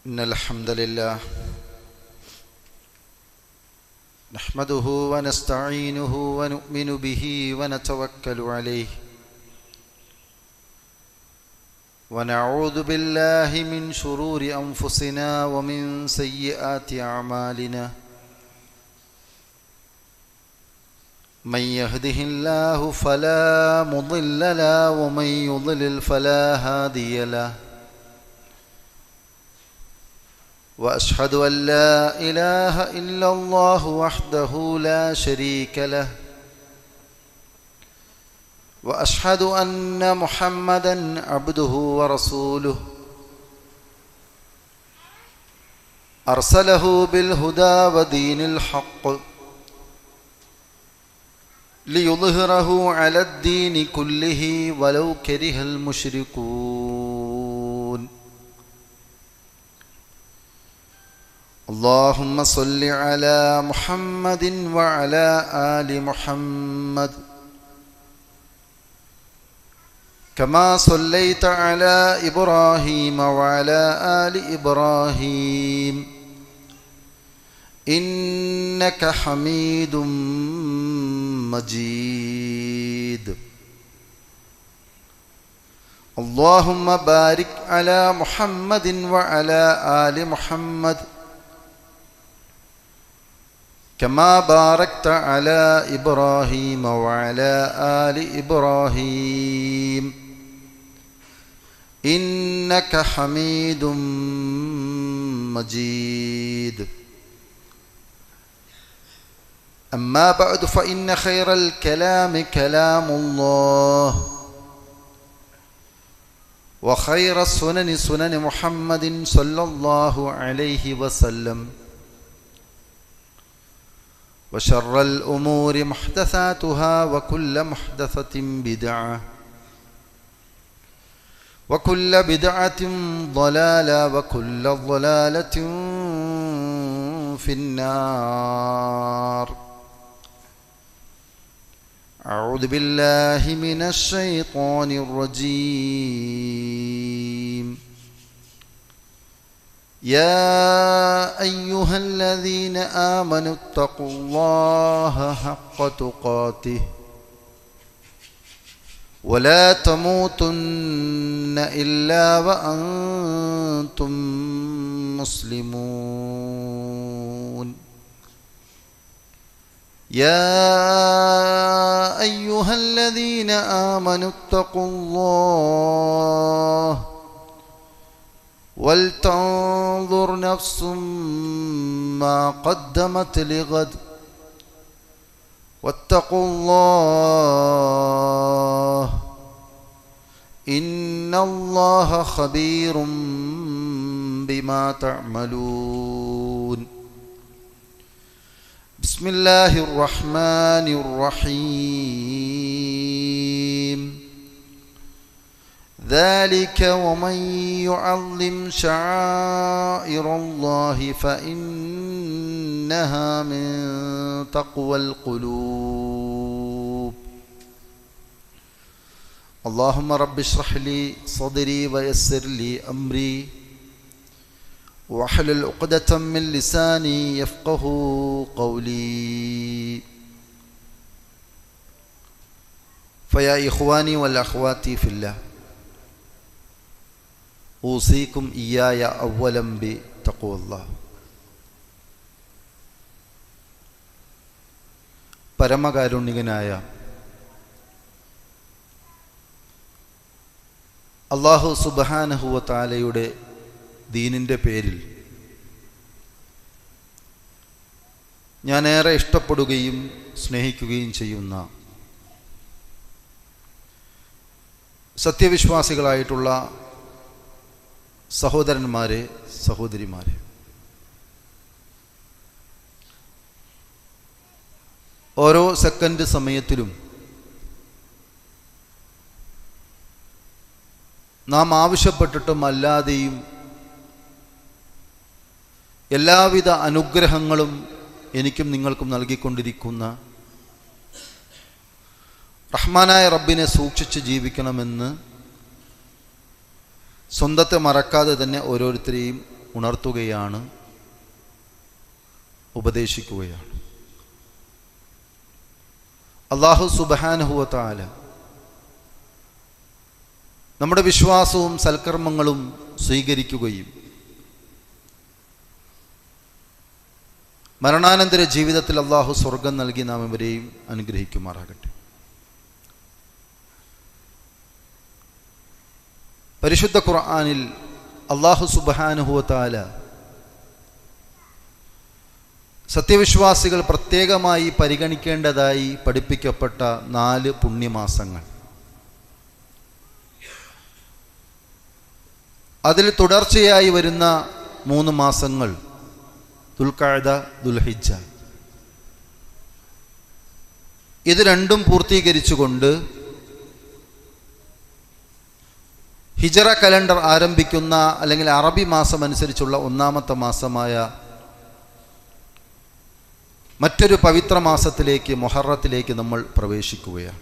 إن الحمد لله نحمده ونستعينه ونؤمن به ونتوكل عليه ونعوذ بالله من شرور أنفسنا ومن سيئات أعمالنا من يهده الله فلا مضل له ومن يضلل فلا هادي له وأشهد أن لا إله إلا الله وحده لا شريك له وأشهد أن محمدًا عبده ورسوله أرسله بالهدى ودين الحق ليظهره على الدين كله ولو كره المشركون اللهم صل على محمد وعلى آل محمد كما صليت على إبراهيم وعلى آل إبراهيم إنك حميد مجيد اللهم بارك على محمد وعلى آل محمد كما باركت على إبراهيم وعلى آل إبراهيم إنك حميد مجيد أما بعد فإن خير الكلام كلام الله وخير السنن سنن محمد صلى الله عليه وسلم وشر الأمور محدثاتها وكل محدثة بدعة وكل بدعة ضلالة وكل ضلالة في النار أعوذ بالله من الشيطان الرجيم يا أيها الذين آمنوا اتقوا الله حق تقاته ولا تموتن إلا وأنتم مسلمون يا أيها الذين آمنوا اتقوا الله ولتنظر نفس ما قدمت لغد واتقوا الله إن الله خبير بما تعملون بسم الله الرحمن الرحيم ذلك ومن يعظم شعائر الله فإنها من تقوى القلوب اللهم رب اشرح لي صدري ويسر لي أمري واحلل عقدة من لساني يفقه قولي فيا إخواني والأخواتي في الله ഊസീക്കും ഇയ്യായ അവ്വലം B തഖ്വല്ലാഹ്. പരമകാരുണികനായ അല്ലാഹു സുബ്ഹാനഹു വ തആലയുടെ ദീനിൻ്റെ പേരിൽ ഞാനേറെ ഇഷ്ടപ്പെടുകയും സ്നേഹിക്കുകയും ചെയ്യുന്ന സത്യവിശ്വാസികളായിട്ടുള്ള സഹോദരന്മാരെ, സഹോദരിമാരെ, ഓരോ സെക്കൻഡ് സമയത്തിലും നാം ആവശ്യപ്പെട്ടിട്ടും അല്ലാതെയും എല്ലാവിധ അനുഗ്രഹങ്ങളും എനിക്കും നിങ്ങൾക്കും നൽകിക്കൊണ്ടിരിക്കുന്ന റഹ്മാനായ റബ്ബിനെ സൂക്ഷിച്ച് ജീവിക്കണമെന്ന് സ്വന്തത്തെ മറക്കാതെ തന്നെ ഓരോരുത്തരെയും ഉണർത്തുകയാണ്, ഉപദേശിക്കുകയാണ്. അല്ലാഹു സുബ്ഹാനഹു വ തആല നമ്മുടെ വിശ്വാസവും സൽക്കർമ്മങ്ങളും സ്വീകരിക്കുകയും മരണാനന്തര ജീവിതത്തിൽ അല്ലാഹു സ്വർഗം നൽകി നാം ഇവരെയും അനുഗ്രഹിക്കുമാറാകട്ടെ. പരിശുദ്ധ ഖുർആനിൽ അല്ലാഹു സുബ്ഹാനഹു വ തആല സത്യവിശ്വാസികൾ പ്രത്യേകമായി പരിഗണിക്കേണ്ടതായി പഠിപ്പിക്കപ്പെട്ട 4 പുണ്യമാസങ്ങൾ, അതിൽ തുടർച്ചയായി വരുന്ന 3 മാസങ്ങൾ ദുൽഖഅദ, ദുൽഹിജ്ജ. ഇത് രണ്ടും പൂർത്തീകരിച്ചുകൊണ്ട് ഹിജറ കലണ്ടർ ആരംഭിക്കുന്ന അല്ലെങ്കിൽ അറബി മാസം അനുസരിച്ചുള്ള 1ാമത്തെ മാസമായ മറ്റൊരു പവിത്ര മാസത്തിലേക്ക്, മുഹറത്തിലേക്ക് നമ്മൾ പ്രവേശിക്കുകയാണ്.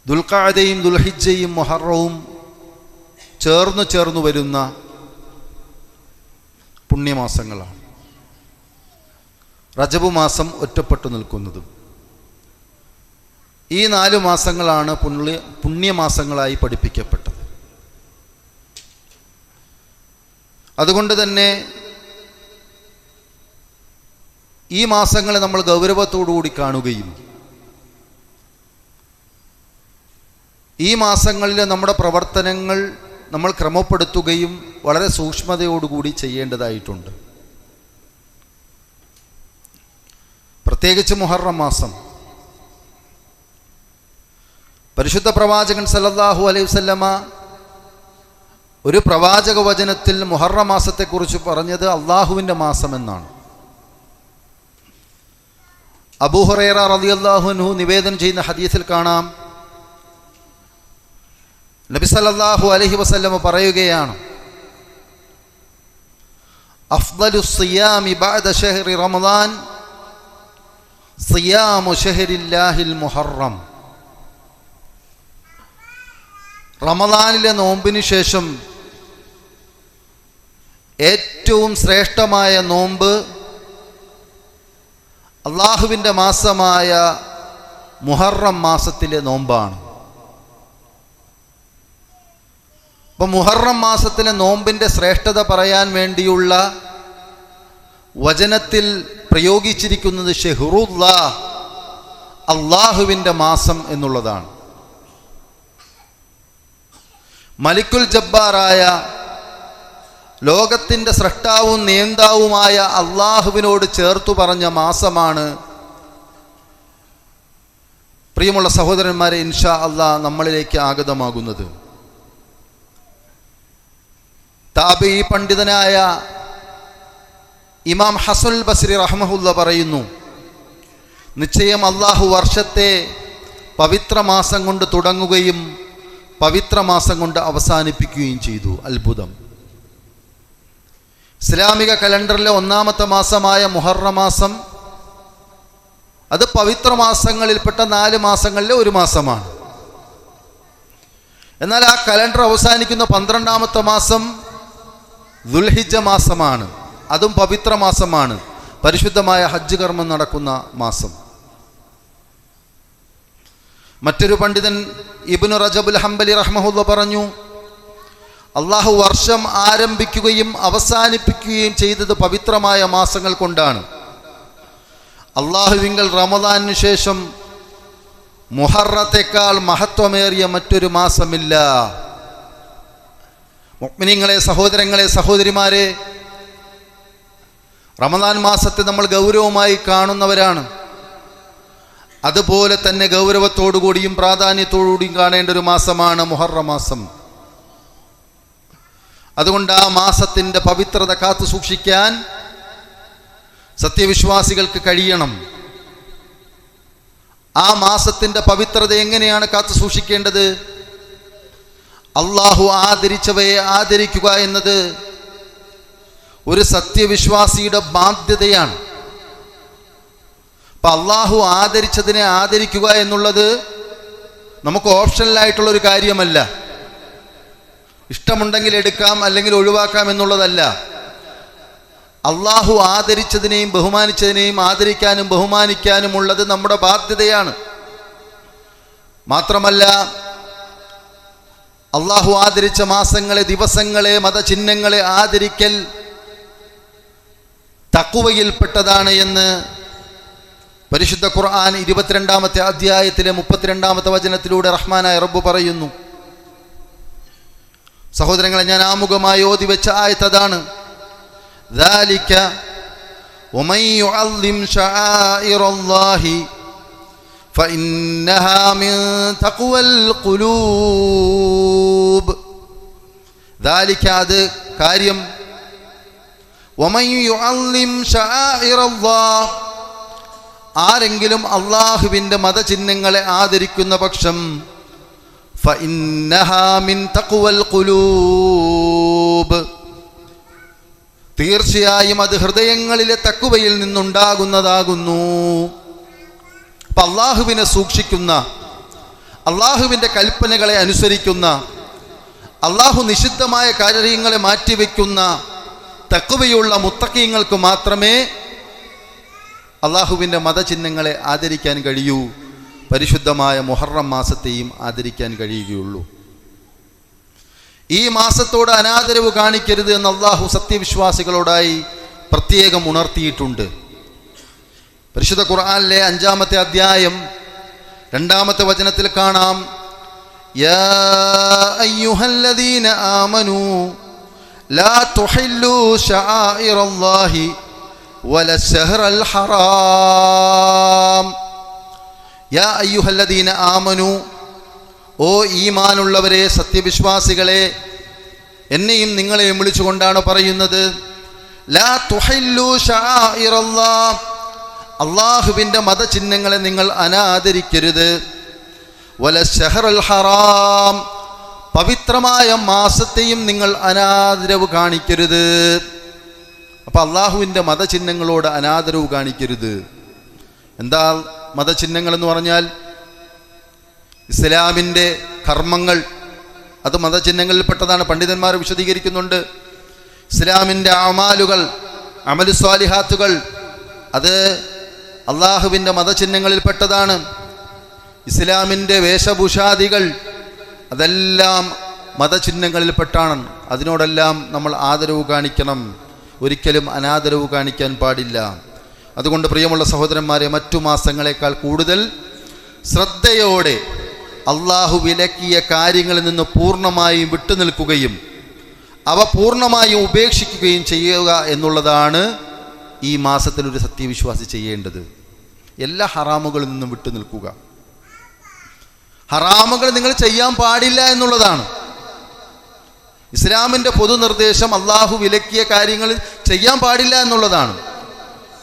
ദുൽഖഅദയും ദുൽഹിജ്ജയും മുഹറവും ചേർന്നു വരുന്ന പുണ്യമാസങ്ങളാണ്. റജബ് മാസം ഒറ്റപ്പെട്ടു നിൽക്കുന്നതും. ഈ 4 മാസങ്ങളാണ് പുണ്യമാസങ്ങളായി പഠിപ്പിക്കപ്പെട്ടത്. അതുകൊണ്ട് തന്നെ ഈ മാസങ്ങളെ നമ്മൾ ഗൗരവത്തോടുകൂടി കാണുകയും ഈ മാസങ്ങളിൽ നമ്മുടെ പ്രവർത്തനങ്ങൾ നമ്മൾ ക്രമപ്പെടുത്തുകയും വളരെ സൂക്ഷ്മതയോടുകൂടി ചെയ്യേണ്ടതായിട്ടുണ്ട്. പ്രത്യേകിച്ച് മുഹറം മാസം. പരിശുദ്ധ പ്രവാചകൻ സല്ലല്ലാഹു അലൈഹി വസല്ലമ ഒരു പ്രവാചക വചനത്തിൽ മുഹറം മാസത്തെക്കുറിച്ച് പറഞ്ഞത് അള്ളാഹുവിൻ്റെ മാസം എന്നാണ്. അബൂ ഹുറൈറ റളിയല്ലാഹു അൻഹു നിവേദനം ചെയ്യുന്ന ഹദീസിൽ കാണാം, നബി സല്ലല്ലാഹു അലൈഹി വസല്ലമ പറയുകയാണ്, അഫ്ദലു സിയാമി ബഅദ ശഹ്രി റമളാൻ സിയാമു ശഹ്രില്ലാഹിൽ മുഹറം. റമളാനിലെ നോമ്പിന് ശേഷം ഏറ്റവും ശ്രേഷ്ഠമായ നോമ്പ് അള്ളാഹുവിൻ്റെ മാസമായ മുഹറം മാസത്തിലെ നോമ്പാണ്. അപ്പം മുഹറം മാസത്തിലെ നോമ്പിൻ്റെ ശ്രേഷ്ഠത പറയാൻ വേണ്ടിയുള്ള വചനത്തിൽ പ്രയോഗിച്ചിരിക്കുന്നത് ഷഹ്റുല്ലാഹ്, അള്ളാഹുവിൻ്റെ മാസം എന്നുള്ളതാണ്. മലിക്കുൽ ജബ്ബാറായ ലോകത്തിൻ്റെ സ്രഷ്ടാവും നിയന്താവുമായ അള്ളാഹുവിനോട് ചേർത്തു പറഞ്ഞ മാസമാണ്. പ്രിയമുള്ള സഹോദരന്മാരെ, ഇൻഷാ അല്ലാഹ് നമ്മളിലേക്ക് ആഗതമാകുന്നത് താബിഈ പണ്ഡിതനായ ഇമാം ഹസനുൽ ബസ്രി റഹ്മഹുല്ല പറയുന്നു, നിശ്ചയം അള്ളാഹു വർഷത്തെ പവിത്രമാസം കൊണ്ട് തുടങ്ങുകയും പവിത്രമാസം കൊണ്ട് അവസാനിപ്പിക്കുകയും ചെയ്തു. അത്ഭുതം. ഇസ്ലാമിക കലണ്ടറിലെ 1ാമത്തെ മാസമായ മുഹറം മാസം അത് പവിത്രമാസങ്ങളിൽപ്പെട്ട 4 മാസങ്ങളിലെ ഒരു മാസമാണ്. എന്നാൽ ആ കലണ്ടർ അവസാനിക്കുന്ന 12ാമത്തെ മാസം ദുൽഹിജ്ജ മാസമാണ്. അതും പവിത്ര മാസമാണ്, പരിശുദ്ധമായ ഹജ്ജ് കർമ്മം നടക്കുന്ന മാസം. മറ്റൊരു പണ്ഡിതൻ ഇബ്നു റജബുൽ ഹംബലി റഹ്മഹുല്ലാഹ് പറഞ്ഞു, അള്ളാഹു വർഷം ആരംഭിക്കുകയും അവസാനിപ്പിക്കുകയും ചെയ്തത് പവിത്രമായ മാസങ്ങൾ കൊണ്ടാണ്. അള്ളാഹുവിങ്കൽ റമദാനു ശേഷം മുഹറത്തേക്കാൾ മഹത്വമേറിയ മറ്റൊരു മാസമില്ല. മുഅ്മിനീങ്ങളെ, സഹോദരങ്ങളെ, സഹോദരിമാരെ, റമദാൻ മാസത്തെ നമ്മൾ ഗൗരവമായി കാണുന്നവരാണ്. അതുപോലെ തന്നെ ഗൗരവത്തോടുകൂടിയും പ്രാധാന്യത്തോടുകൂടിയും കാണേണ്ട ഒരു മാസമാണ് മുഹറം മാസം. അതുകൊണ്ട് ആ മാസത്തിൻ്റെ പവിത്രത കാത്തു സൂക്ഷിക്കാൻ സത്യവിശ്വാസികൾക്ക് കഴിയണം. ആ മാസത്തിൻ്റെ പവിത്രത എങ്ങനെയാണ് കാത്തു സൂക്ഷിക്കേണ്ടത്? അള്ളാഹു ആദരിച്ചവയെ ആദരിക്കുക എന്നത് ഒരു സത്യവിശ്വാസിയുടെ ബാധ്യതയാണ്. അപ്പം അള്ളാഹു ആദരിച്ചതിനെ ആദരിക്കുക എന്നുള്ളത് നമുക്ക് ഓപ്ഷണലായിട്ടുള്ളൊരു കാര്യമല്ല. ഇഷ്ടമുണ്ടെങ്കിൽ എടുക്കാം, അല്ലെങ്കിൽ ഒഴിവാക്കാം എന്നുള്ളതല്ല. അള്ളാഹു ആദരിച്ചതിനെയും ബഹുമാനിച്ചതിനെയും ആദരിക്കാനും ബഹുമാനിക്കാനും ഉള്ളത് നമ്മുടെ ബാധ്യതയാണ്. മാത്രമല്ല, അള്ളാഹു ആദരിച്ച മാസങ്ങളെ, ദിവസങ്ങളെ, മതചിഹ്നങ്ങളെ ആദരിക്കൽ തഖ്വയിൽപ്പെട്ടതാണ് എന്ന് പരിശുദ്ധ ഖുർആൻ 22-ാമത്തെ അധ്യായത്തിലെ 32-ാമത്തെ വചനത്തിലൂടെ റഹ്മാനായ റബ്ബ് പറയുന്നു. സഹോദരങ്ങളെ, ഞാൻ ആമുഖമായി ഓതി വെച്ച ആയത്ത് അതാണ്. ذَلِكَ وَمَن يُعَظِّمْ شَعَائِرَ اللَّهِ فَإِنَّهَا مِن تَقْوَى الْقُلُوبِ. ذَلِكَ അത് കാര്യം. وَمَن يُعَظِّمْ شَعَائِرَ اللَّهِ ആരെങ്കിലും അള്ളാഹുവിൻ്റെ മതചിഹ്നങ്ങളെ ആദരിക്കുന്ന പക്ഷം فَإِنَّهَا مِن تَقْوَى الْقُلُوبِ തീർച്ചയായും അത് ഹൃദയങ്ങളിലെ തഖ്വയിൽ നിന്നുണ്ടാകുന്നതാകുന്നു. അപ്പം അള്ളാഹുവിനെ സൂക്ഷിക്കുന്ന, അള്ളാഹുവിൻ്റെ കൽപ്പനകളെ അനുസരിക്കുന്ന, അള്ളാഹു നിഷിദ്ധമായ കാര്യങ്ങളെ മാറ്റിവെക്കുന്ന തഖ്വയുള്ള മുത്തഖീങ്ങൾക്ക് മാത്രമേ അള്ളാഹുവിൻ്റെ മതചിഹ്നങ്ങളെ ആദരിക്കാൻ കഴിയൂ. പരിശുദ്ധമായ മുഹറം മാസത്തെയും ആദരിക്കാൻ കഴിയുകയുള്ളൂ. ഈ മാസത്തോട് അനാദരവ് കാണിക്കരുത് എന്ന് അള്ളാഹു സത്യവിശ്വാസികളോടായി പ്രത്യേകം ഉണർത്തിയിട്ടുണ്ട്. പരിശുദ്ധ ഖുർആനിലെ 5-ാമത്തെ അധ്യായം 2-ാമത്തെ വചനത്തിൽ കാണാം, യാ അയ്യുഹല്ലദീന ആമനൂ ലാ തുഹില്ലൂ ശആഇറല്ലാഹി വലശഹ്റൽ ഹറാം. യാ അയ്യുഹല്ലദീന ആമനൂ, ഓ ഈമാനുള്ളവരെ, സത്യവിശ്വാസികളെ, എന്നെയും നിങ്ങളെയും വിളിച്ചുകൊണ്ടാണ് പറയുന്നത്. ലാ തുഹില്ലൂ ശആഇറല്ലാഹ്, അള്ളാഹുവിൻ്റെ മതചിഹ്നങ്ങളെ നിങ്ങൾ അനാദരിക്കരുത്. വലശഹ്റൽ ഹറാം, പവിത്രമായ മാസത്തെയും നിങ്ങൾ അനാദരവ് കാണിക്കരുത്. അപ്പം അള്ളാഹുവിൻ്റെ മതചിഹ്നങ്ങളോട് അനാദരവ് കാണിക്കരുത്. എന്താ മതചിഹ്നങ്ങൾ എന്ന് പറഞ്ഞാൽ? ഇസ്ലാമിൻ്റെ കർമ്മങ്ങൾ, അത് മതചിഹ്നങ്ങളിൽപ്പെട്ടതാണ്. പണ്ഡിതന്മാർ വിശദീകരിക്കുന്നുണ്ട്. ഇസ്ലാമിൻ്റെ അമാലുകൾ, അമലു സ്വാലിഹാത്തുകൾ, അത് അള്ളാഹുവിൻ്റെ മതചിഹ്നങ്ങളിൽപ്പെട്ടതാണ്. ഇസ്ലാമിൻ്റെ വേഷഭൂഷാദികൾ, അതെല്ലാം മതചിഹ്നങ്ങളിൽപ്പെട്ടാണ്. അതിനോടെല്ലാം നമ്മൾ ആദരവ് കാണിക്കണം, ഒരിക്കലും അനാദരവ് കാണിക്കാൻ പാടില്ല. അതുകൊണ്ട് പ്രിയമുള്ള സഹോദരന്മാരെ, മറ്റു മാസങ്ങളെക്കാൾ കൂടുതൽ ശ്രദ്ധയോടെ അള്ളാഹു വിലക്കിയ കാര്യങ്ങളിൽ നിന്ന് പൂർണ്ണമായും വിട്ടുനിൽക്കുകയും അവ പൂർണ്ണമായും ഉപേക്ഷിക്കുകയും ചെയ്യുക എന്നുള്ളതാണ് ഈ മാസത്തിൽ ഒരു സത്യവിശ്വാസി ചെയ്യേണ്ടത്. എല്ലാ ഹറാമുകളിൽ നിന്നും വിട്ടുനിൽക്കുക. ഹറാമുകൾ നിങ്ങൾ ചെയ്യാൻ പാടില്ല എന്നുള്ളതാണ് ഇസ്ലാമിൻ്റെ പൊതുനിർദ്ദേശം. അള്ളാഹു വിലക്കിയ കാര്യങ്ങൾ ചെയ്യാൻ പാടില്ല എന്നുള്ളതാണ്.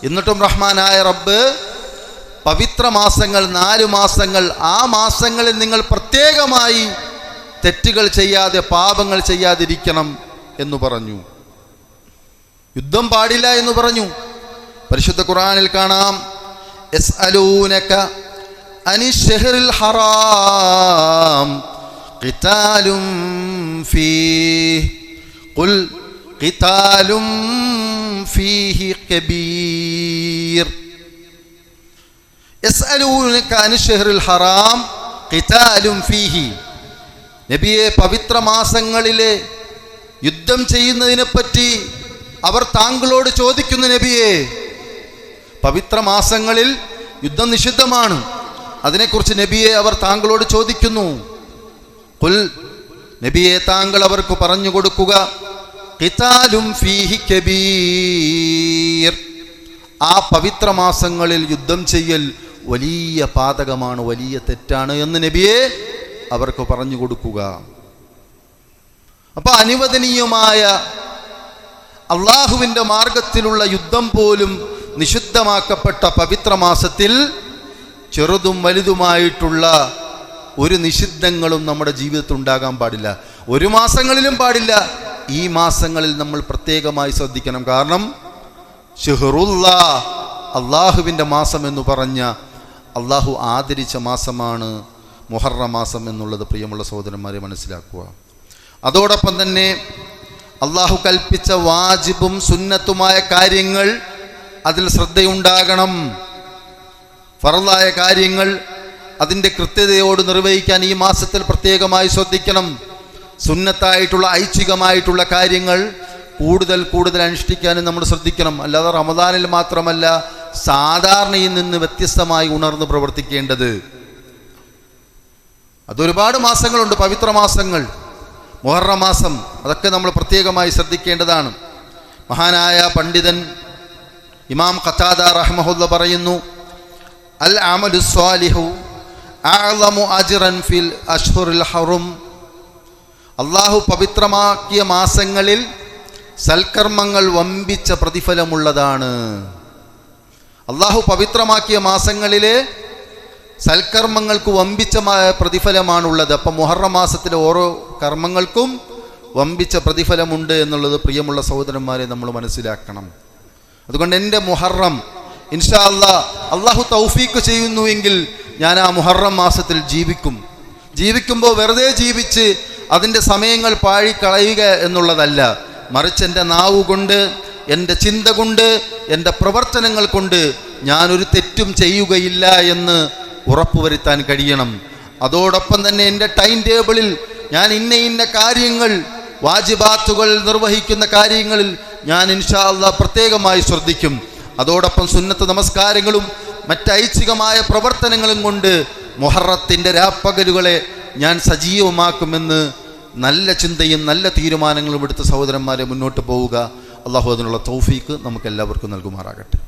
എന്നിട്ടും റഹ്മാനായ റബ്ബ് പവിത്ര മാസങ്ങൾ, 4 മാസങ്ങൾ, ആ മാസങ്ങളിൽ നിങ്ങൾ പ്രത്യേകമായി തെറ്റുകൾ ചെയ്യാതെ, പാപങ്ങൾ ചെയ്യാതിരിക്കണം എന്ന് പറഞ്ഞു. യുദ്ധം പാടില്ല എന്ന് പറഞ്ഞു. പരിശുദ്ധ ഖുർആനിൽ കാണാം, യസ്അലൂനക അനിശ്ശഹ്റിൽ ഹറാം ഖിതാലും ഫീഹി ഖുൽ ഖിതാലും ഫീഹി കബീർ. യസ്അലൂനക അനിശ്ശഹ്റിൽ ഹറാം ഖിതാലും ഫീഹി. നബിയെ, പവിത്ര മാസങ്ങളിലെ യുദ്ധം ചെയ്യുന്നതിനെപ്പറ്റി അവർ താങ്കളോട് ചോദിക്കുന്നു. നബിയെ, പവിത്ര മാസങ്ങളിൽ യുദ്ധം നിഷിദ്ധമാണ്, അതിനെക്കുറിച്ച് നബിയെ അവർ താങ്കളോട് ചോദിക്കുന്നു. ഖുൽ, നബിയെ താങ്കൾ അവർക്ക് പറഞ്ഞു കൊടുക്കുക, ഖിതാലും ഫീഹി കബീർ, ആ പവിത്ര മാസങ്ങളിൽ യുദ്ധം ചെയ്യൽ വലിയ പാതകമാണ്, വലിയ തെറ്റാണ് എന്ന് നബിയെ അവർക്ക് പറഞ്ഞു കൊടുക്കുക. അപ്പൊ അനുവദനീയമായ അള്ളാഹുവിൻ്റെ മാർഗത്തിലുള്ള യുദ്ധം പോലും നിഷിദ്ധമാക്കപ്പെട്ട പവിത്ര മാസത്തിൽ ചെറുതും വലുതുമായിട്ടുള്ള ഒരു നിഷിദ്ധങ്ങളും നമ്മുടെ ജീവിതത്തിൽ ഉണ്ടാകാൻ പാടില്ല. ഒരു മാസങ്ങളിലും പാടില്ല. ഈ മാസങ്ങളിൽ നമ്മൾ പ്രത്യേകമായി ശ്രദ്ധിക്കണം. കാരണം ഷഹ്റുല്ലാ, അള്ളാഹുവിൻ്റെ മാസം എന്ന് പറഞ്ഞ, അള്ളാഹു ആദരിച്ച മാസമാണ് മുഹറം മാസം എന്നുള്ളത് പ്രിയമുള്ള സഹോദരന്മാരെ മനസ്സിലാക്കുക. അതോടൊപ്പം തന്നെ അള്ളാഹു കൽപ്പിച്ച വാജിബും സുന്നത്തുമായ കാര്യങ്ങൾ അതിൽ ശ്രദ്ധയുണ്ടാകണം. ഫർളായ കാര്യങ്ങൾ അതിൻ്റെ കൃത്യതയോട് നിർവഹിക്കാൻ ഈ മാസത്തിൽ പ്രത്യേകമായി ശ്രദ്ധിക്കണം. സുന്നത്തായിട്ടുള്ള ഐച്ഛികമായിട്ടുള്ള കാര്യങ്ങൾ കൂടുതൽ അനുഷ്ഠിക്കാനും നമ്മൾ ശ്രദ്ധിക്കണം. അല്ലാതെ റമദാനിൽ മാത്രമല്ല, സാധാരണയിൽ നിന്ന് വ്യത്യസ്തമായി ഉണർന്ന് പ്രവർത്തിക്കേണ്ടത്. അതൊരുപാട് മാസങ്ങളുണ്ട്, പവിത്ര മാസങ്ങൾ, മുഹറം മാസം, അതൊക്കെ നമ്മൾ പ്രത്യേകമായി ശ്രദ്ധിക്കേണ്ടതാണ്. മഹാനായ പണ്ഡിതൻ ഇമാം ഖതാദ റഹ്മഹുല്ല പറയുന്നു, അൽ അമലു സ്വാലിഹു അഅ്ളമു അജ്റൻ ഫിൽ അശ്ഹുറിൽ ഹറും. അള്ളാഹു പവിത്രമാക്കിയ മാസങ്ങളിൽ സൽക്കർമ്മങ്ങൾ വമ്പിച്ച പ്രതിഫലമുള്ളതാണ്. അള്ളാഹു പവിത്രമാക്കിയ മാസങ്ങളിലെ സൽക്കർമ്മങ്ങൾക്ക് വമ്പിച്ചമായ പ്രതിഫലമാണുള്ളത്. അപ്പം മുഹറം മാസത്തിലെ ഓരോ കർമ്മങ്ങൾക്കും വമ്പിച്ച പ്രതിഫലമുണ്ട് എന്നുള്ളത് പ്രിയമുള്ള സഹോദരന്മാരെ നമ്മൾ മനസ്സിലാക്കണം. അതുകൊണ്ട് എൻ്റെ മുഹറം ഇൻഷാ അള്ളാഹു തൗഫീക്ക് ചെയ്യുന്നുവെങ്കിൽ ഞാൻ ആ മുഹറം മാസത്തിൽ ജീവിക്കുമ്പോൾ വെറുതെ ജീവിച്ച് അതിൻ്റെ സമയങ്ങൾ പാഴിക്കളയുക എന്നുള്ളതല്ല, മറിച്ച് എൻ്റെ നാവ് കൊണ്ട്, എൻ്റെ ചിന്ത കൊണ്ട്, എൻ്റെ പ്രവർത്തനങ്ങൾ കൊണ്ട് ഞാനൊരു തെറ്റും ചെയ്യുകയില്ല എന്ന് ഉറപ്പുവരുത്താൻ കഴിയണം. അതോടൊപ്പം തന്നെ എൻ്റെ ടൈം ടേബിളിൽ ഞാൻ ഇന്ന കാര്യങ്ങൾ, വാജിബാത്തുകൾ നിർവഹിക്കുന്ന കാര്യങ്ങളിൽ ഞാൻ ഇൻഷാ അല്ലാഹ് പ്രത്യേകമായി ശ്രദ്ധിക്കും. അതോടൊപ്പം സുന്നത്ത് നമസ്കാരങ്ങളും മറ്റൈച്ഛികമായ പ്രവർത്തനങ്ങളും കൊണ്ട് മുഹറത്തിൻ്റെ രാപ്പകലുകളെ ഞാൻ സജീവമാക്കുമെന്ന് നല്ല ചിന്തയും നല്ല തീരുമാനങ്ങളും എടുത്ത സഹോദരന്മാരെ മുന്നോട്ട് പോവുക. അള്ളാഹു അതിനുള്ള തൗഫീക്ക് നമുക്ക് എല്ലാവർക്കും നൽകുമാറാകട്ടെ.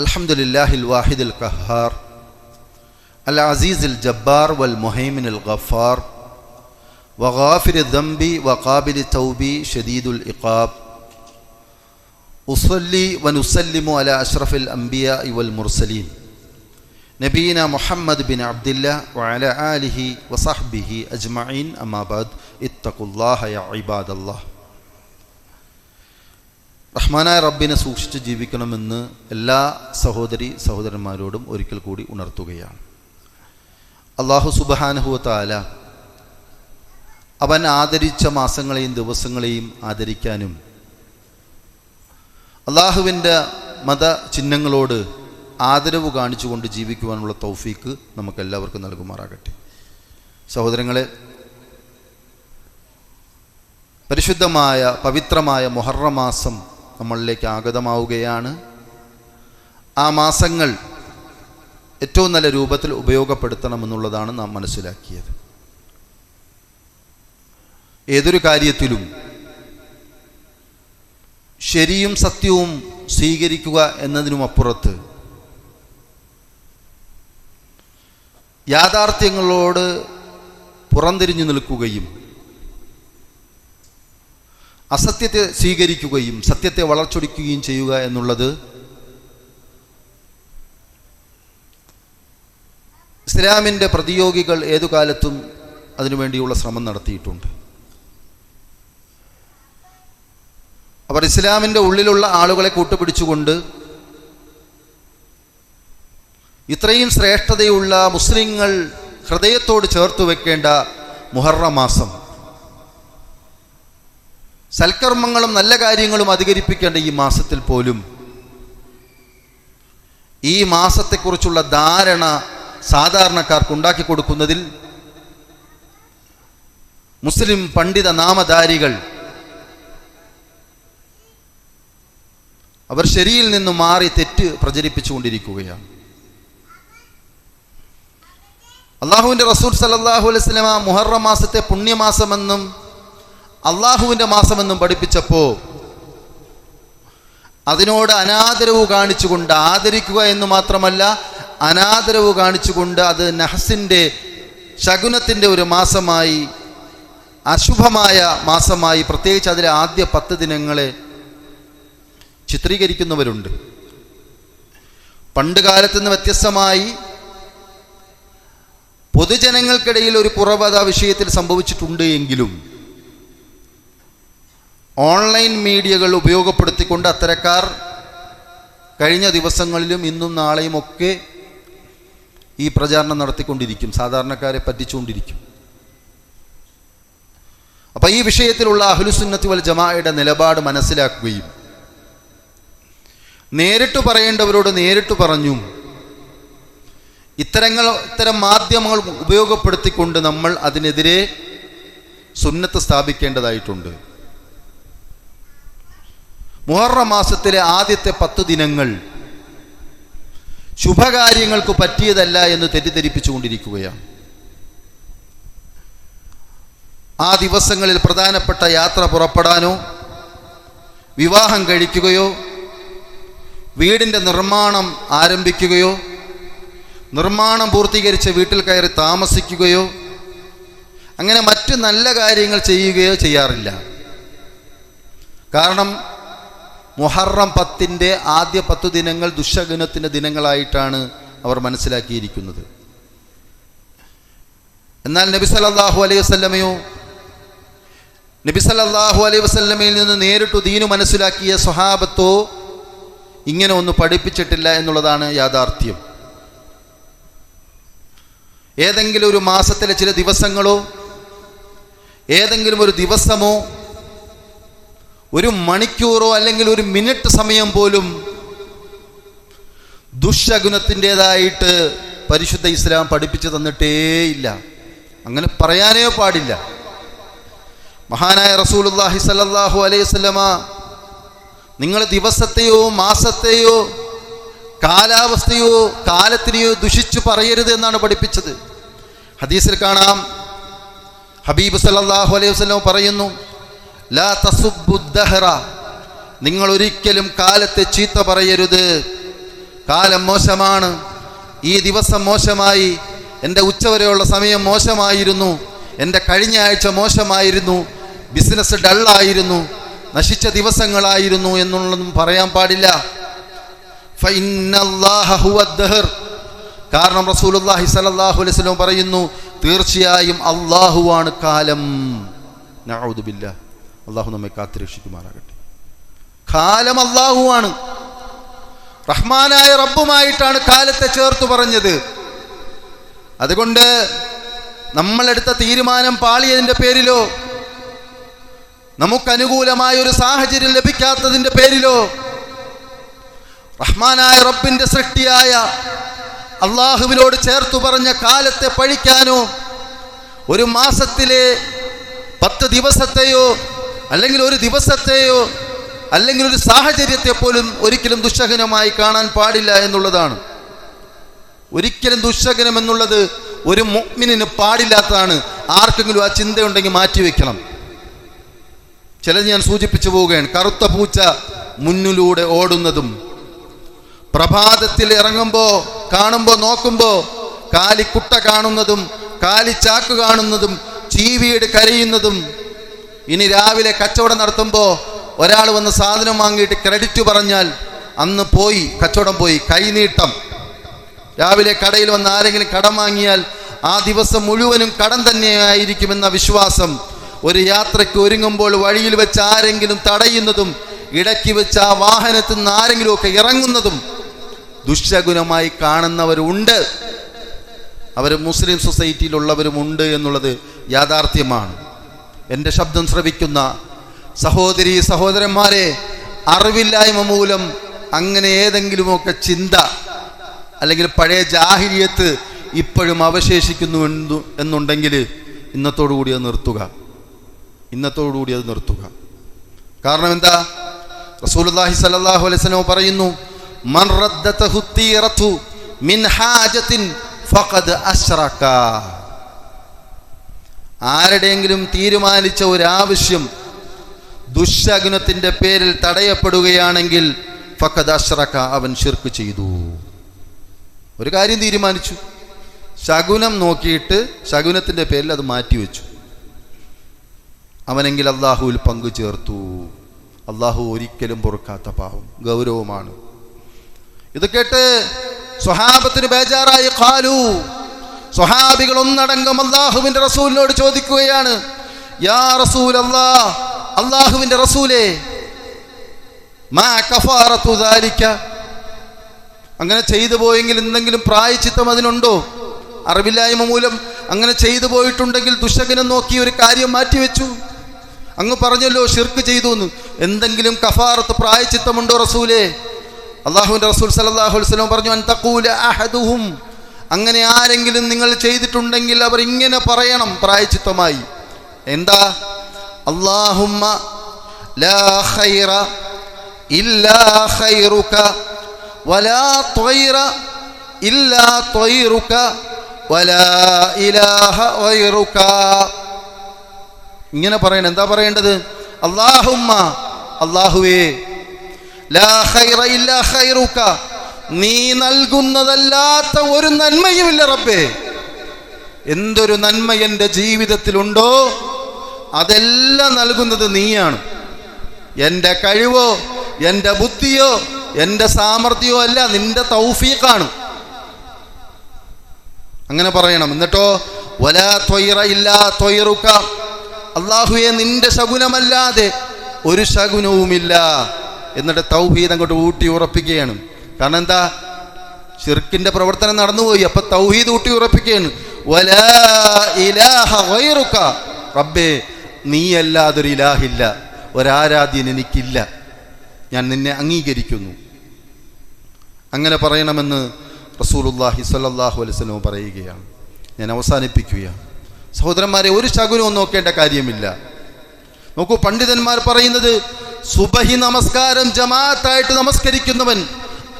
അൽഹംദുലില്ലാഹിൽ വാഹിദിൽ ഖഹാർ അൽ അസീസിൽ ജബ്ബാർ വൽ മുഹൈമിനുൽ ഗഫാർ വഗാഫിരി ദംബി വഖാബിലി തൗബി ഷദീദുൽ ഇഖാബ് ഉസല്ലി വനുസല്ലിമു അലാ അഷ്റഫിൽ അംബിയാഇ വൽ മുർസലീൻ നബീന മുഹമ്മദ് ബിൻ അബ്ദില്ലാഹ് വഅലാ ആലിഹി വസഹ്ബിഹി അജ്മഈൻ അമ്മാ ബഅദ് ഇത്തഖുല്ലാഹ യാ ഇബാദല്ലാഹ്. റഹ്മാനായ റബ്ബിനെ സൂക്ഷിച്ച് ജീവിക്കണമെന്ന് എല്ലാ സഹോദരന്മാരോടും ഒരിക്കൽ കൂടി ഉണർത്തുകയാണ്. അല്ലാഹു സുബ്ഹാനഹു വ തആല അവൻ ആദരിച്ച മാസങ്ങളെയും ദിവസങ്ങളെയും ആദരിക്കാനും അള്ളാഹുവിൻ്റെ മത ചിഹ്നങ്ങളോട് ആദരവ് കാണിച്ചുകൊണ്ട് ജീവിക്കുവാനുള്ള തൗഫീക്ക് നമുക്കെല്ലാവർക്കും നൽകുമാറാകട്ടെ. സഹോദരങ്ങളെ, പരിശുദ്ധമായ പവിത്രമായ മുഹറം മാസം നമ്മളിലേക്ക് ആഗതമാവുകയാണ്. ആ മാസങ്ങൾ ഏറ്റവും നല്ല രൂപത്തിൽ ഉപയോഗപ്പെടുത്തണമെന്നുള്ളതാണ് നാം മനസ്സിലാക്കിയത്. ഏതൊരു കാര്യത്തിലും ശരിയും സത്യവും സ്വീകരിക്കുക എന്നതിനുമപ്പുറത്ത് യാഥാർത്ഥ്യങ്ങളോട് പുറംതിരിഞ്ഞു നിൽക്കുകയും അസത്യത്തെ സ്വീകരിക്കുകയും സത്യത്തെ വളച്ചൊടിക്കുകയും ചെയ്യുക എന്നുള്ളത് ഇസ്ലാമിൻ്റെ പ്രതിയോഗികൾ ഏതു കാലത്തും അതിനുവേണ്ടിയുള്ള ശ്രമം നടത്തിയിട്ടുണ്ട്. അവർ ഇസ്ലാമിൻ്റെ ഉള്ളിലുള്ള ആളുകളെ കൂട്ടുപിടിച്ചുകൊണ്ട് ഇത്രയും ശ്രേഷ്ഠതയുള്ള മുസ്ലിങ്ങൾ ഹൃദയത്തോട് ചേർത്ത് വെക്കേണ്ട മുഹറം മാസം, സൽക്കർമ്മങ്ങളും നല്ല കാര്യങ്ങളും അധികരിപ്പിക്കേണ്ട ഈ മാസത്തിൽ പോലും ഈ മാസത്തെക്കുറിച്ചുള്ള ധാരണ സാധാരണക്കാർക്ക് ഉണ്ടാക്കി കൊടുക്കുന്നതിൽ മുസ്ലിം പണ്ഡിത നാമധാരികൾ അവർ ശരിയിൽ നിന്നും മാറി തെറ്റ് പ്രചരിപ്പിച്ചുകൊണ്ടിരിക്കുകയാണ്. അള്ളാഹുവിൻ്റെ റസൂൽ സല്ലല്ലാഹു അലൈഹി വസല്ലമ മുഹറം മാസത്തെ പുണ്യമാസമെന്നും അള്ളാഹുവിൻ്റെ മാസമെന്നും പഠിപ്പിച്ചപ്പോൾ അതിനോട് അനാദരവ് കാണിച്ചുകൊണ്ട്, ആദരിക്കുക എന്ന് മാത്രമല്ല അനാദരവ് കാണിച്ചുകൊണ്ട് അത് നഹസിൻ്റെ ശകുനത്തിൻ്റെ ഒരു മാസമായി, അശുഭമായ മാസമായി, പ്രത്യേകിച്ച് അതിലെ ആദ്യ 10 ദിനങ്ങളെ ചിത്രീകരിക്കുന്നവരുണ്ട്. പണ്ട് കാലത്ത് നിന്ന് വ്യത്യസ്തമായി പൊതുജനങ്ങൾക്കിടയിൽ ഒരു കുറവ് ആ വിഷയത്തിൽ സംഭവിച്ചിട്ടുണ്ട് എങ്കിലും ഓൺലൈൻ മീഡിയകൾ ഉപയോഗപ്പെടുത്തിക്കൊണ്ട് അത്തരക്കാർ കഴിഞ്ഞ ദിവസങ്ങളിലും ഇന്നും നാളെയും ഒക്കെ ഈ പ്രചാരണം നടത്തിക്കൊണ്ടിരിക്കും, സാധാരണക്കാരെ പറ്റിച്ചുകൊണ്ടിരിക്കും. അപ്പം ഈ വിഷയത്തിലുള്ള അഹ്ലുസുന്നത്തി വൽ ജമാഅയുടെ നിലപാട് മനസ്സിലാക്കുകയും നേരിട്ട് പറയേണ്ടവരോട് നേരിട്ട് പറഞ്ഞും ഇത്തരം മാധ്യമങ്ങൾ ഉപയോഗപ്പെടുത്തിക്കൊണ്ട് നമ്മൾ അതിനെതിരെ സുന്നത്ത് സ്ഥാപിക്കേണ്ടതായിട്ടുണ്ട്. മുഹറം മാസത്തിലെ ആദ്യത്തെ 10 ദിനങ്ങൾ ശുഭകാര്യങ്ങൾക്ക് പറ്റിയതല്ല എന്ന് തെറ്റിദ്ധരിപ്പിച്ചുകൊണ്ടിരിക്കുകയാണ്. ആ ദിവസങ്ങളിൽ പ്രധാനപ്പെട്ട യാത്ര പുറപ്പെടാനോ വിവാഹം കഴിക്കുകയോ വീടിൻ്റെ നിർമ്മാണം ആരംഭിക്കുകയോ നിർമ്മാണം പൂർത്തീകരിച്ച് വീട്ടിൽ കയറി താമസിക്കുകയോ അങ്ങനെ മറ്റ് നല്ല കാര്യങ്ങൾ ചെയ്യുകയോ ചെയ്യാറില്ല. കാരണം മുഹറം 10-ൻ്റെ ആദ്യ 10 ദിനങ്ങൾ ദുശ്ശകുനത്തിൻ്റെ ദിനങ്ങളായിട്ടാണ് അവർ മനസ്സിലാക്കിയിരിക്കുന്നത്. എന്നാൽ നബി സല്ലല്ലാഹു അലൈഹി വസല്ലമയോ നബി സല്ലല്ലാഹു അലൈഹി വസല്ലമയിൽ നിന്ന് നേരിട്ട് ദീനു മനസ്സിലാക്കിയ സ്വഹാബത്തോ ഇങ്ങനെ ഒന്ന് പഠിപ്പിച്ചിട്ടില്ല എന്നുള്ളതാണ് യാഥാർത്ഥ്യം. ഏതെങ്കിലും ഒരു മാസത്തിലെ ചില ദിവസങ്ങളോ ഏതെങ്കിലും ഒരു ദിവസമോ ഒരു മണിക്കൂറോ അല്ലെങ്കിൽ ഒരു മിനിറ്റ് സമയം പോലും ദുശ്ശകുനത്തിൻ്റെതായിട്ട് പരിശുദ്ധ ഇസ്ലാം പഠിപ്പിച്ചു തന്നിട്ടേയില്ല. അങ്ങനെ പറയാനേ പാടില്ല. മഹാനായ റസൂലുള്ളാഹി സ്വല്ലല്ലാഹു അലൈഹി വസല്ലമ നിങ്ങൾ ദിവസത്തെയോ മാസത്തെയോ കാലാവസ്ഥയോ കാലത്തിനെയോ ദുഷിച്ചു പറയരുത് എന്നാണ് പഠിപ്പിച്ചത്. ഹദീസിൽ കാണാം, ഹബീബ് സല്ലല്ലാഹു അലൈഹി വസല്ലം പറയുന്നു, ലാ തസുബ്ബുദ്ദഹറ, നിങ്ങൾ ഒരിക്കലും കാലത്തെ ചീത്ത പറയരുത്. കാലം മോശമാണ്, ഈ ദിവസം മോശമായി, എൻ്റെ ഉച്ചവരെയുള്ള സമയം മോശമായിരുന്നു, എൻ്റെ കഴിഞ്ഞ ആഴ്ച മോശമായിരുന്നു, ബിസിനസ് ഡള്ളായിരുന്നു, നശിച്ച ദിവസങ്ങളായിരുന്നു എന്നുള്ളതും പറയാൻ പാടില്ല. ഫഇന്നല്ലാഹ ഹുവദ്ദഹർ, കാരണം റസൂലുള്ളാഹി സ്വല്ലല്ലാഹു അലൈഹി വസല്ലം പറയുന്നു, തീർച്ചയായും അല്ലാഹുവാണ് കാലം. നഊദു ബില്ലാഹ്, അല്ലാഹു നമ്മെ കാത്തുരക്ഷിക്കുമാറാകട്ടെ. കാലം അല്ലാഹുവാണ്. റഹ്മാനായ റബ്ബുമായിട്ടാണ് കാലത്തെ ചേർത്ത് പറഞ്ഞത്. അതുകൊണ്ട് നമ്മളെടുത്ത തീരുമാനം പാളിയതിൻ്റെ പേരിലോ നമുക്കനുകൂലമായ ഒരു സാഹചര്യം ലഭിക്കാത്തതിൻ്റെ പേരിലോ റഹ്മാനായ റബ്ബിൻ്റെ സൃഷ്ടിയായ അള്ളാഹുവിനോട് ചേർത്തു പറഞ്ഞ കാലത്തെ പഴിക്കാനോ ഒരു മാസത്തിലെ 10 ദിവസത്തെയോ അല്ലെങ്കിൽ ഒരു ദിവസത്തെയോ അല്ലെങ്കിൽ ഒരു സാഹചര്യത്തെ പോലും ഒരിക്കലും ദുശ്ശകുനമായി കാണാൻ പാടില്ല എന്നുള്ളതാണ്. ഒരിക്കലും ദുശ്ശകുനം എന്നുള്ളത് ഒരു മുഅ്മിനിന് പാടില്ലാത്തതാണ്. ആർക്കെങ്കിലും ആ ചിന്തയുണ്ടെങ്കിൽ മാറ്റിവെക്കണം. ചിലത് ഞാൻ സൂചിപ്പിച്ചു പോവുകയാണ്. കറുത്ത പൂച്ച മുന്നിലൂടെ ഓടുന്നതും, പ്രഭാതത്തിൽ ഇറങ്ങുമ്പോൾ കാണുമ്പോൾ നോക്കുമ്പോൾ കാലിക്കുട്ട കാണുന്നതും കാലിച്ചാക്ക് കാണുന്നതും ചീവീട് കരയുന്നതും, ഇനി രാവിലെ കച്ചവടം നടത്തുമ്പോൾ ഒരാൾ വന്ന് സാധനം വാങ്ങിയിട്ട് ക്രെഡിറ്റ് പറഞ്ഞാൽ അന്ന് പോയി, കച്ചവടം പോയി, കൈനീട്ടം. രാവിലെ കടയിൽ വന്ന് ആരെങ്കിലും കടം വാങ്ങിയാൽ ആ ദിവസം മുഴുവനും കടം തന്നെയായിരിക്കുമെന്ന വിശ്വാസം. ഒരു യാത്രയ്ക്ക് ഒരുങ്ങുമ്പോൾ വഴിയിൽ വെച്ച് ആരെങ്കിലും തടയുന്നതും ഇടയ്ക്ക് വെച്ച് ആ വാഹനത്തിൽ നിന്ന് ആരെങ്കിലുമൊക്കെ ഇറങ്ങുന്നതും ദുശ്ശകുനമായി കാണുന്നവരുണ്ട്. അവർ മുസ്ലിം സൊസൈറ്റിയിലുള്ളവരുമുണ്ട് എന്നുള്ളത് യാഥാർത്ഥ്യമാണ്. എൻ്റെ ശബ്ദം ശ്രവിക്കുന്ന സഹോദരീ സഹോദരന്മാരെ, അറിവില്ലായ്മ മൂലം അങ്ങനെ ഏതെങ്കിലുമൊക്കെ ചിന്ത അല്ലെങ്കിൽ പഴയ ജാഹിലിയത്ത് ഇപ്പോഴും അവശേഷിക്കുന്നു എന്നുണ്ടെങ്കിൽ ഇന്നത്തോടുകൂടി അത് നിർത്തുക. കാരണം എന്താ? റസൂലുള്ളാഹി സ്വല്ലല്ലാഹു അലൈഹി വസല്ലം പറയുന്നു, മൻ റദ്ദതഹു തീറതു മിൻ ഹാജത്തിൻ ഫഖദ് അശ്റക. ആരുടെയെങ്കിലും തീരുമാനിച്ച ഒരാവശ്യം ദുശ്ശകുനത്തിൻ്റെ പേരിൽ തടയപ്പെടുകയാണെങ്കിൽ ഫഖദ് അശ്റക, അവൻ ശിർക്ക് ചെയ്തു. ഒരു കാര്യം തീരുമാനിച്ചു, ശകുനം നോക്കിയിട്ട് ശകുനത്തിൻ്റെ പേരിൽ അത് മാറ്റിവെച്ചു, അവനെങ്കിൽ അള്ളാഹുവിൽ പങ്കു ചേർത്തു. അള്ളാഹു ഒരിക്കലും പൊറുക്കാത്ത പാവം, ഗൗരവമാണ്. ഇത് കേട്ട് സ്വഹാബത്തിന് ബേജാറായി. ഖാലു, സ്വഹാബികൾ ഒന്നടങ്കം അള്ളാഹുവിൻ്റെ റസൂലിനോട് ചോദിക്കുകയാണ്, യാ റസൂലല്ലാഹ്, അള്ളാഹുവിൻ്റെ റസൂലേ, മാ കഫാറത്തു ദാലിക, അങ്ങനെ ചെയ്തു പോയെങ്കിൽ എന്തെങ്കിലും പ്രായശ്ചിത്തം അതിനുണ്ടോ? അറിവില്ലായ്മ മൂലം അങ്ങനെ ചെയ്തു പോയിട്ടുണ്ടെങ്കിൽ ദുശകനം നോക്കി ഒരു കാര്യം മാറ്റിവെച്ചു. അങ്ങ് പറഞ്ഞല്ലോ ഷിർക്ക് ചെയ്തു എന്ന്. എന്തെങ്കിലും കഫാറത്ത് പ്രായശ്ചിത്തമുണ്ടോ റസൂലേ? അള്ളാഹുവിൻ്റെ റസൂൽ സല്ലല്ലാഹു അലൈഹി വസല്ലം പറഞ്ഞു, അൻ തഖൂല അഹദുഹും, അങ്ങനെ ആരെങ്കിലും നിങ്ങൾ ചെയ്തിട്ടുണ്ടെങ്കിൽ അവർ ഇങ്ങനെ പറയണം പ്രായശ്ചിത്തമായി. എന്താ? അല്ലാഹുമ്മ ലാ ഖൈറ ഇല്ലാ ഖൈറുക വലാ ത്വയ്റ ഇല്ലാ ത്വയ്റുക വലാ ഇലാഹ ഗൈറുക. ഇങ്ങനെ പറയണം. എന്താ പറയേണ്ടത്? അല്ലാഹുമ്മ, അല്ലാഹുവേ, ലാ ഖൈറ ഇല്ലാ ഖൈറുക, നീ നൽകുന്നതല്ലാത്ത ഒരു നന്മയുമില്ല റബ്ബേ. എന്തൊരു നന്മ എൻ്റെ ജീവിതത്തിലുണ്ടോ അതെല്ലാം നൽകുന്നത് നീയാണ്. എൻ്റെ കഴിവോ എൻ്റെ ബുദ്ധിയോ എൻ്റെ സാമർഥ്യമോ അല്ല, നിന്റെ തൗഫീഖാണ്. അങ്ങനെ പറയണം. എന്നിട്ടോ വലാ ത്വയ്റ ഇല്ലാ ത്വയ്റുക, അല്ലാഹുവേ, നിന്റെ ശകുനമല്ലാതെ ഒരു ശകുനവുമില്ല. എന്നിട്ട് തൗഹീദ് അങ്ങോട്ട് ഊട്ടി ഉറപ്പിക്കുകയാണ്. കാരണം എന്താ? ശിർക്കിന്റെ പ്രവർത്തനം നടന്നുപോയി. അപ്പൊ തൗഹീദ് ഊട്ടി ഉറപ്പിക്കുകയാണ്. വലാ ഇലാഹ ഗൈറുക, റബ്ബേ, നീയല്ലാതൊരു ഇലാഹില്ല, ഒരാരാധ്യൻ എനിക്കില്ല, ഞാൻ നിന്നെ അംഗീകരിക്കുന്നു. അങ്ങനെ പറയണമെന്ന് റസൂലുള്ളാഹി സ്വല്ലല്ലാഹു അലൈഹി വസല്ലം പറയുകയാണ്. ഞാൻ അവസാനിപ്പിക്കുകയാണ്. സഹോദരന്മാരെ, ഒരു ശകുനവും നോക്കേണ്ട കാര്യമില്ല. നോക്കൂ, പണ്ഡിതന്മാർ പറയുന്നത് സുബഹി നമസ്കാരം ജമാഅത്തായിട്ട് നമസ്കരിക്കുന്നവൻ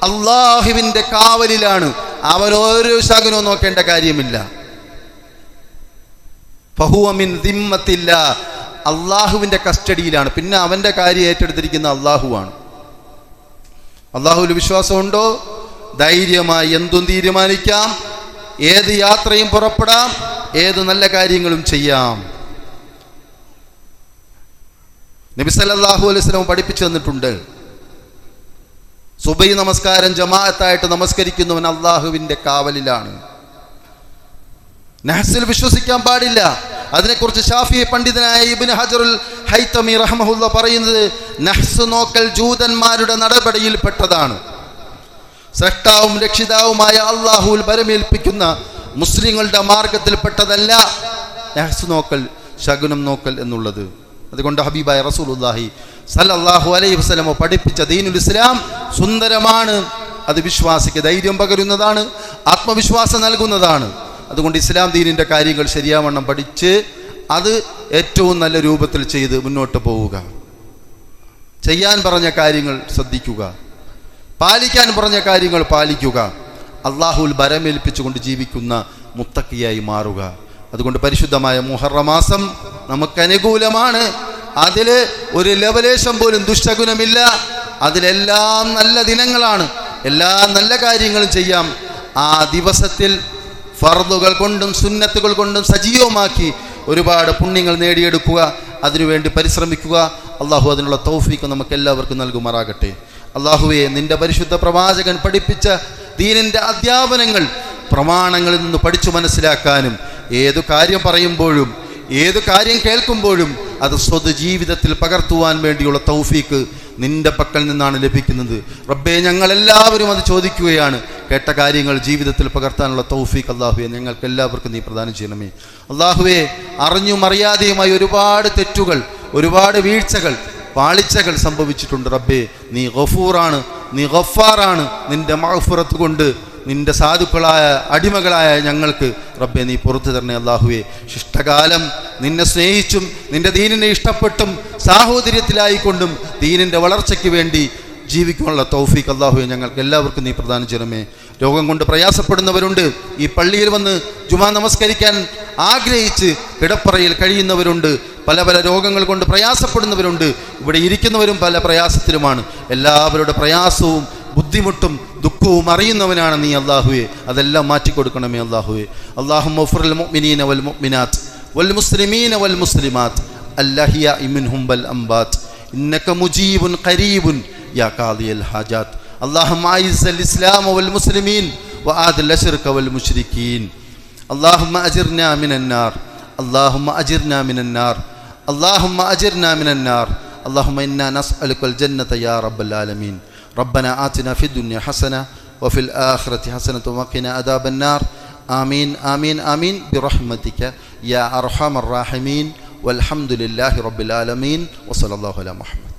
അള്ളാഹുവിൻ്റെ കാവലിലാണ്. അവൻ ഒരു ശകുനവും നോക്കേണ്ട കാര്യമില്ല. ഫഹുവ മിൻ ദിമ്മത്തില്ലാ, അള്ളാഹുവിൻ്റെ കസ്റ്റഡിയിലാണ്. പിന്നെ അവൻ്റെ കാര്യം ഏറ്റെടുത്തിരിക്കുന്ന അള്ളാഹുവാണ്. അള്ളാഹുവിൽ വിശ്വാസമുണ്ടോ? ധൈര്യമായി എന്തും തീരുമാനിക്കാം, ഏത് യാത്രയും പുറപ്പെടാം, ഏത് നല്ല കാര്യങ്ങളും ചെയ്യാം. നബി സല്ലല്ലാഹു അലൈഹി വസല്ലം പഠിപ്പിച്ചു തന്നിട്ടുണ്ട്, സുബഹി നമസ്കാരം ജമാഅത്തായിട്ട് നമസ്കരിക്കുന്നവൻ അള്ളാഹുവിൻ്റെ കാവലിലാണ്. നഹ്സിൽ വിശ്വസിക്കാൻ പാടില്ല. അതിനെക്കുറിച്ച് ഷാഫി പണ്ഡിതനായ ഇബ്നു ഹജറുൽ ഹൈതമി റഹ്മഹുല്ല പറയുന്നത്, നഹ്സ് നോക്കൽ ജൂതന്മാരുടെ നടപടിയിൽപ്പെട്ടതാണ്. സ്രഷ്ടാവും രക്ഷിതാവുമായ അള്ളാഹുവിൽ ബരമേൽപ്പിക്കുന്ന മുസ്ലിങ്ങളുടെ മാർഗത്തിൽപ്പെട്ടതല്ല നഹ്സ് നോക്കൽ, ശകുനം നോക്കൽ എന്നുള്ളത്. അതുകൊണ്ട് ഹബീബായ റസൂലുള്ളാഹി സല്ലല്ലാഹു അലൈഹി വസല്ലം പഠിപ്പിച്ച ദീനുൽ ഇസ്ലാം സുന്ദരമാണ്. അത് വിശ്വാസിക്ക് ധൈര്യം പകരുന്നതാണ്, ആത്മവിശ്വാസം നൽകുന്നതാണ്. അതുകൊണ്ട് ഇസ്ലാം ദീനിൻ്റെ കാര്യങ്ങൾ ശരിയാവണ്ണം പഠിച്ച് അത് ഏറ്റവും നല്ല രൂപത്തിൽ ചെയ്ത് മുന്നോട്ട് പോവുക. ചെയ്യാൻ പറഞ്ഞ കാര്യങ്ങൾ ശ്രദ്ധിക്കുക, പാലിക്കാൻ പറഞ്ഞ കാര്യങ്ങൾ പാലിക്കുക. അള്ളാഹുൽ ബരമേൽപ്പിച്ചുകൊണ്ട് ജീവിക്കുന്ന മുത്തക്കിയായി മാറുക. അതുകൊണ്ട് പരിശുദ്ധമായ മുഹറം മാസം നമുക്ക് അനുകൂലമാണ്. അതിൽ ഒരു ലവലേശം പോലും ദുശ്ശകുനമില്ല. അതിലെല്ലാം നല്ല ദിനങ്ങളാണ്. എല്ലാ നല്ല കാര്യങ്ങളും ചെയ്യാം. ആ ദിവസത്തിൽ ഫർദുകൾ കൊണ്ടും സുന്നത്തുകൾ കൊണ്ടും സജീവമാക്കി ഒരുപാട് പുണ്യങ്ങൾ നേടിയെടുക്കുക. അതിനുവേണ്ടി പരിശ്രമിക്കുക. അള്ളാഹു അതിനുള്ള തൗഫീഖ് നമുക്ക് എല്ലാവർക്കും നൽകുമാറാകട്ടെ. അള്ളാഹുവെ, നിന്റെ പരിശുദ്ധ പ്രവാചകൻ പഠിപ്പിച്ച ദീനിൻ്റെ അധ്യാപനങ്ങൾ പ്രമാണങ്ങളിൽ നിന്ന് പഠിച്ചു മനസ്സിലാക്കാനും ഏതു കാര്യം പറയുമ്പോഴും ഏതു കാര്യം കേൾക്കുമ്പോഴും അത് സ്വജീവിതത്തിൽ പകർത്തുവാൻ വേണ്ടിയുള്ള തൗഫീഖ് നിന്റെ പക്കൽ നിന്നാണ് ലഭിക്കുന്നത്. റബ്ബേ, ഞങ്ങളെല്ലാവരും അത് ചോദിക്കുകയാണ്. കേട്ട കാര്യങ്ങൾ ജീവിതത്തിൽ പകർത്താനുള്ള തൗഫീഖ് അള്ളാഹുവെ ഞങ്ങൾക്ക് എല്ലാവർക്കും നീ പ്രദാനം ചെയ്യണമേ. അള്ളാഹുവെ, അറിഞ്ഞും അറിയാതെയുമായി ഒരുപാട് തെറ്റുകൾ, ഒരുപാട് വീഴ്ചകൾ, പാളിച്ചകൾ സംഭവിച്ചിട്ടുണ്ട്. റബ്ബേ, നീ ഗഫൂറാണ്, നീ ഗഫാറാണ്. നിന്റെ മഗ്ഫിറത്ത് കൊണ്ട് നിന്റെ സാധുക്കളായ അടിമകളായ ഞങ്ങൾക്ക് റബ്ബേ നീ പുറത്തു തരണേ. അള്ളാഹുവെ, ശിഷ്ടകാലം നിന്നെ സ്നേഹിച്ചും നിന്റെ ദീനിനെ ഇഷ്ടപ്പെട്ടും സാഹോദര്യത്തിലായിക്കൊണ്ടും ദീനിൻ്റെ വളർച്ചയ്ക്ക് വേണ്ടി ജീവിക്കാനുള്ള തൗഫീഖ് അള്ളാഹുവെ ഞങ്ങൾക്ക് എല്ലാവർക്കും നീ പ്രദാനം ചെയ്യണമേ. രോഗം കൊണ്ട് പ്രയാസപ്പെടുന്നവരുണ്ട്. ഈ പള്ളിയിൽ വന്ന് ജുമാ നമസ്കരിക്കാൻ ആഗ്രഹിച്ച് കിടപ്പറയിൽ കഴിയുന്നവരുണ്ട്. പല പല രോഗങ്ങൾ കൊണ്ട് പ്രയാസപ്പെടുന്നവരുണ്ട്. ഇവിടെ ഇരിക്കുന്നവരും പല പ്രയാസത്തിലുമാണ്. എല്ലാവരുടെ പ്രയാസവും ബുദ്ധിമുട്ടും ദുഃഖവും അറിയുന്നവനാണ് നീ അല്ലാഹുവേ. അതെല്ലാം മാറ്റിക്കൊടുക്കണമേ അല്ലാഹുവേ. അല്ലാഹുമ്മ ഗ്ഫിർ മുഅ്മിനീന വൽ മുഅ്മിനാത്ത് വൽ മുസ്ലിമീന വൽ മുസ്ലിമാത്ത് അൽഹയാഇ മിൻഹും വൽ അംബാത്ത് ഇന്നക മുജീബുൻ ഖരീബുൻ യാ ഖാദിയൽ ഹാജാത്ത്. അല്ലാഹുമ്മ അഇസ്സൽ ഇസ്ലാമ വൽ മുസ്ലിമീൻ വഅദിൽ അശ്റക വൽ മുശ്രിക്കീൻ. അല്ലാഹുമ്മ അജിർനാ മിനൻ നാർ. അല്ലാഹുമ്മ അജിർനാ മിനൻ നാർ. അല്ലാഹുമ്മ അജിർനാ മിനൻ നാർ. അല്ലാഹുമ്മ ഇന്നാ നസ്അലുകൽ ജന്നത യാ റബ്ബൽ ആലമീൻ. ربنا آتنا في الدنيا حسنة وفي الآخرة حسنة وقنا عذاب النار آمين آمين آمين برحمتك يا أرحم الراحمين والحمد لله رب العالمين وصلى الله على محمد.